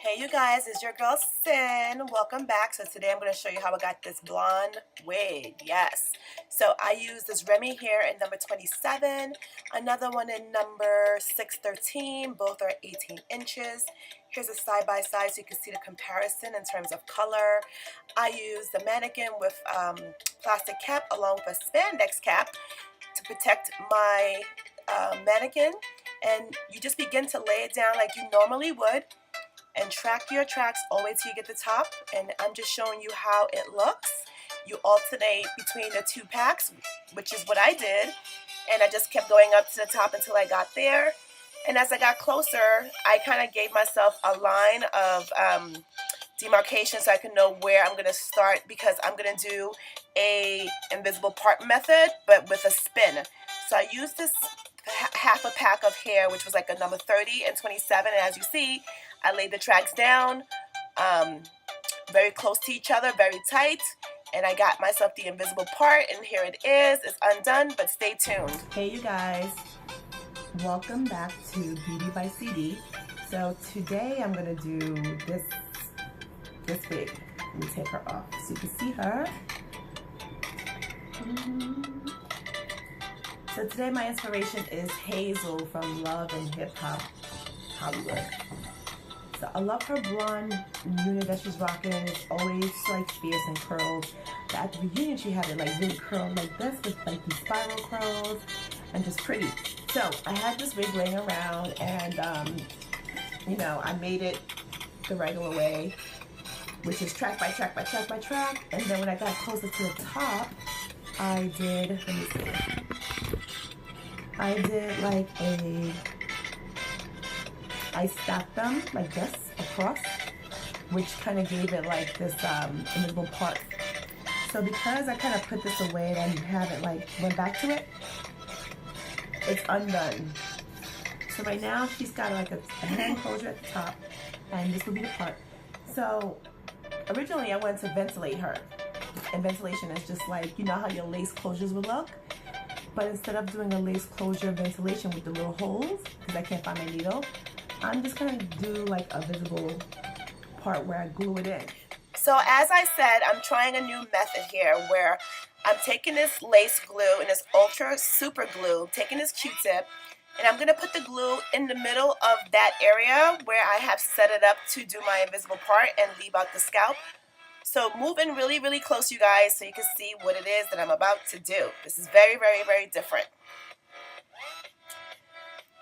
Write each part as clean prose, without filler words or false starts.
Hey you guys, it's your girl Sin. Welcome back. So today I'm going to show you how I got this blonde wig. Yes. So I use this Remy here in number 27, another one in number 613. Both are 18 inches. Here's a side by side so you can see the comparison in terms of color. I use the mannequin with plastic cap along with a spandex cap to protect my mannequin. And you just begin to lay it down like you normally would and track your tracks all the way till you get the top. And I'm just showing you how it looks. You alternate between the two packs, which is what I did, and I just kept going up to the top until I got there. And as I got closer, I kind of gave myself a line of demarcation so I can know where I'm going to start, because I'm going to do a invisible part method but with a spin. So I used this half a pack of hair, which was like a number 30 and 27, and as you see, I laid the tracks down very close to each other, very tight, and I got myself the invisible part, and here it is. It's undone, but stay tuned. Hey you guys, welcome back to Beauty by CD. So today I'm gonna do this wig. Let me take her off so you can see her. So today my inspiration is Hazel from Love and Hip Hop Hollywood. So I love her blonde unit that she's rocking. It's always like fierce and curls. But at the reunion she had it like really curled like this with like these spiral curls and just pretty. So I had this wig laying around and you know, I made it the regular way, which is track by track by track by track. And then when I got closer to the top, I did, let me see. I did like I stacked them like this across, which kind of gave it like this invisible part. So because I kind of put this away and haven't like went back to it, it's undone. So right now she's got like a hand closure at the top, and this will be the part. So originally I wanted to ventilate her, and ventilation is just like, you know how your lace closures would look? But instead of doing a lace closure ventilation with the little holes, because I can't find my needle, I'm just going to do like a visible part where I glue it in. So as I said, I'm trying a new method here where I'm taking this lace glue and this ultra super glue, taking this Q-tip, and I'm going to put the glue in the middle of that area where I have set it up to do my invisible part and leave out the scalp. So move in really, really close, you guys, so you can see what it is that I'm about to do. This is very, very, very different.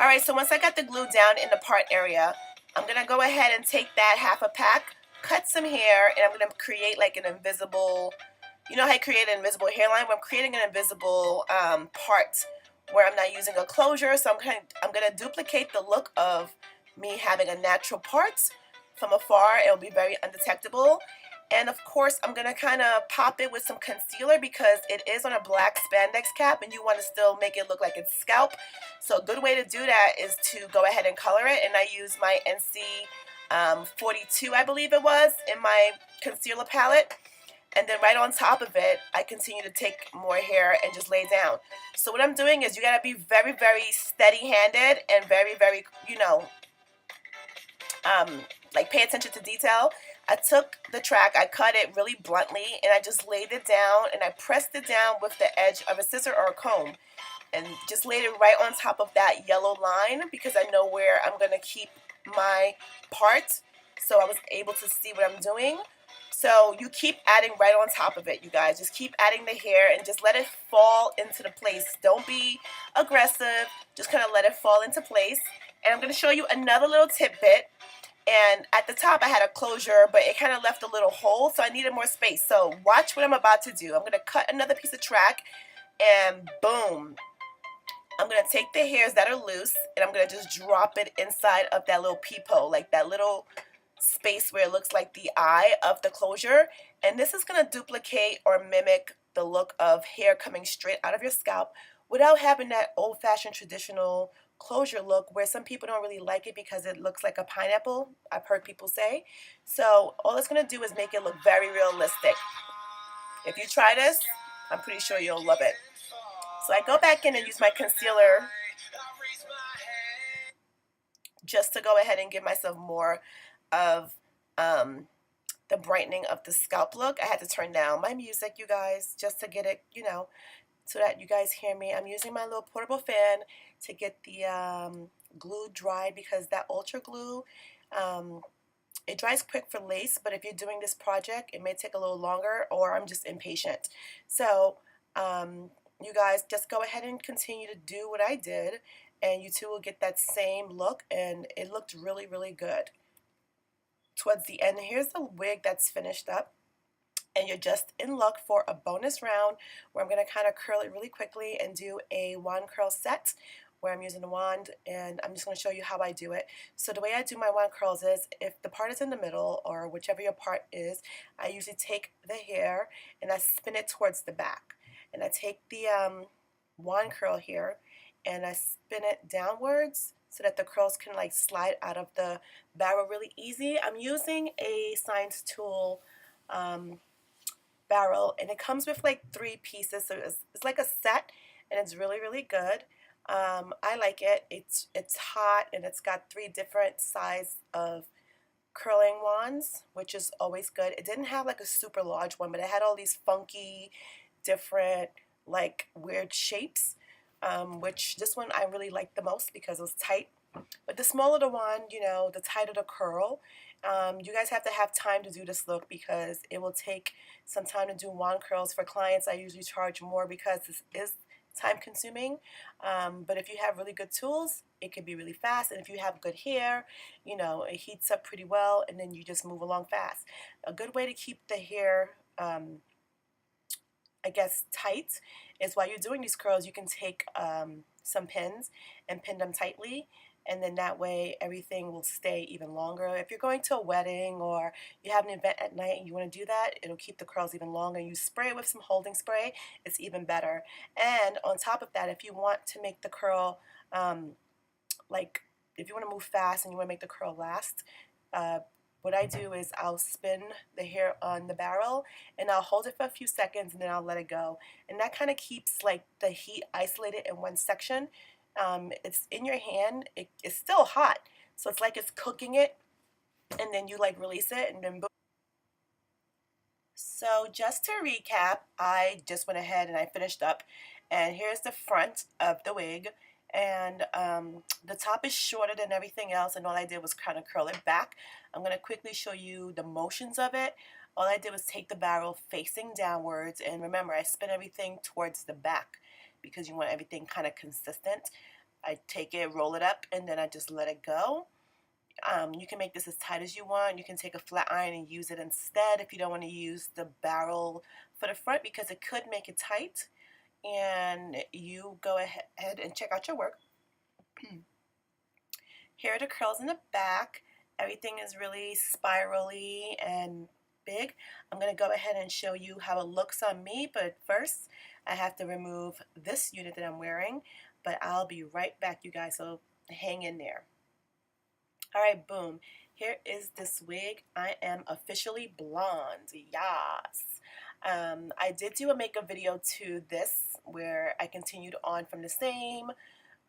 Alright, so once I got the glue down in the part area, I'm going to go ahead and take that half a pack, cut some hair, and I'm going to create like an invisible, you know how I create an invisible hairline? Well, I'm creating an invisible part where I'm not using a closure, so I'm going to duplicate the look of me having a natural part. From afar, it'll be very undetectable. And of course, I'm going to kind of pop it with some concealer because it is on a black spandex cap and you want to still make it look like it's scalp. So a good way to do that is to go ahead and color it. And I use my NC 42, I believe it was, in my concealer palette. And then right on top of it, I continue to take more hair and just lay down. So what I'm doing is you got to be very, very steady-handed and very, very, you know, like pay attention to detail. I took the track, I cut it really bluntly, and I just laid it down, and I pressed it down with the edge of a scissor or a comb, and just laid it right on top of that yellow line because I know where I'm going to keep my part, so I was able to see what I'm doing. So you keep adding right on top of it, you guys. Just keep adding the hair and just let it fall into the place. Don't be aggressive. Just kind of let it fall into place. And I'm going to show you another little tidbit. And at the top I had a closure, but it kind of left a little hole, so I needed more space. So watch what I'm about to do. I'm going to cut another piece of track, and boom. I'm going to take the hairs that are loose, and I'm going to just drop it inside of that little peephole, like that little space where it looks like the eye of the closure. And this is going to duplicate or mimic the look of hair coming straight out of your scalp without having that old-fashioned traditional closure look where some people don't really like it because it looks like a pineapple, I've heard people say. So all it's going to do is make it look very realistic. If you try this, I'm pretty sure you'll love it. So I go back in and use my concealer just to go ahead and give myself more of the brightening of the scalp look. I had to turn down my music, you guys, just to get it, you know, so that you guys hear me. I'm using my little portable fan to get the glue dried, because that ultra glue, um, it dries quick for lace, but if you're doing this project, it may take a little longer, or I'm just impatient. So you guys just go ahead and continue to do what I did, and you two will get that same look, and it looked really, really good. Towards the end, here's the wig that's finished up, and you're just in luck for a bonus round where I'm going to kind of curl it really quickly and do a wand curl set where I'm using the wand, and I'm just going to show you how I do it. So the way I do my wand curls is, if the part is in the middle, or whichever your part is, I usually take the hair and I spin it towards the back, and I take the wand curl here and I spin it downwards so that the curls can like slide out of the barrel really easy. I'm using a science tool barrel, and it comes with like 3 pieces, so it's like a set, and it's really, really good. I like it. It's hot, and it's got 3 different size of curling wands, which is always good. It didn't have like a super large one, but it had all these funky different like weird shapes, which this one I really liked the most because it was tight. But the smaller the wand, you know, the tighter the curl. You guys have to have time to do this look because it will take some time to do wand curls. For clients, I usually charge more because this is time consuming. But if you have really good tools, it can be really fast. And if you have good hair, you know, it heats up pretty well, and then you just move along fast. A good way to keep the hair I guess tight is, while you're doing these curls, you can take some pins and pin them tightly, and then that way everything will stay even longer. If you're going to a wedding or you have an event at night and you want to do that, it'll keep the curls even longer. You spray it with some holding spray, it's even better. And on top of that, if you want to make the curl like, if you want to move fast and you want to make the curl last, what I do is I'll spin the hair on the barrel and I'll hold it for a few seconds and then I'll let it go. And that kind of keeps like the heat isolated in one section. It's in your hand. It's still hot. So it's like it's cooking it, and then you like release it, and then boom. So just to recap, I just went ahead and I finished up, and here's the front of the wig, and the top is shorter than everything else, and all I did was kind of curl it back. I'm going to quickly show you the motions of it. All I did was take the barrel facing downwards, and remember, I spin everything towards the back because you want everything kind of consistent. I take it, roll it up, and then I just let it go. You can make this as tight as you want. You can take a flat iron and use it instead if you don't want to use the barrel for the front, because it could make it tight. And you go ahead and check out your work. Here are the curls in the back. Everything is really spirally and big. I'm going to go ahead and show you how it looks on me, but first I have to remove this unit that I'm wearing, but I'll be right back, you guys, so hang in there. Alright, boom. Here is this wig. I am officially blonde. Yes. I did do a makeup video to this where I continued on from the same.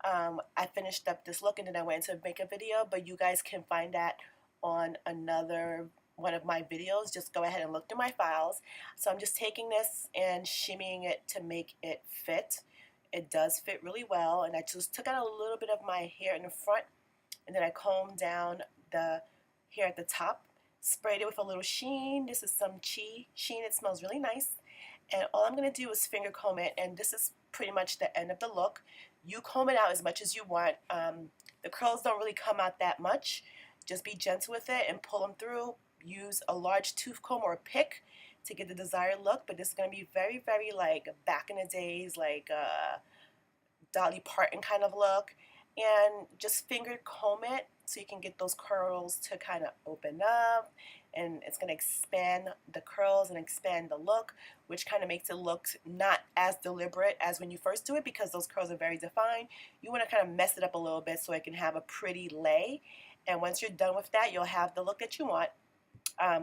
I finished up this look and then I went into a makeup video, but you guys can find that on another one of my videos. Just go ahead and look through my files. So I'm just taking this and shimmying it to make it fit. It does fit really well, and I just took out a little bit of my hair in the front, and then I combed down the hair at the top, sprayed it with a little sheen. This is some sheen. It smells really nice. And all I'm going to do is finger comb it, and this is pretty much the end of the look. You comb it out as much as you want. The curls don't really come out that much. Just be gentle with it and pull them through. Use a large tooth comb or a pick to get the desired look, but this is going to be very, very like back in the days, like Dolly Parton kind of look. And just finger comb it so you can get those curls to kind of open up, and it's going to expand the curls and expand the look, which kind of makes it look not as deliberate as when you first do it, because those curls are very defined. You want to kind of mess it up a little bit so it can have a pretty lay, and once you're done with that, you'll have the look that you want.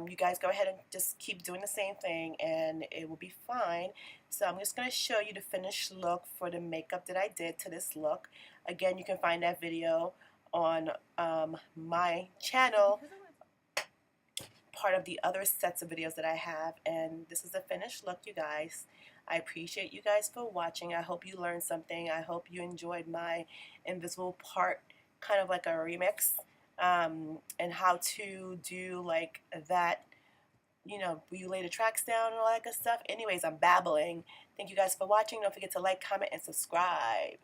You guys go ahead and just keep doing the same thing and it will be fine. So I'm just going to show you the finished look for the makeup that I did to this look. Again, you can find that video on my channel. part of the other sets of videos that I have. And this is the finished look, you guys. I appreciate you guys for watching. I hope you learned something. I hope you enjoyed my invisible part, kind of like a remix, and how to do like that, you know, where you lay the tracks down and all that good stuff. Anyways, I'm babbling. Thank you guys for watching. Don't forget to like, comment, and subscribe.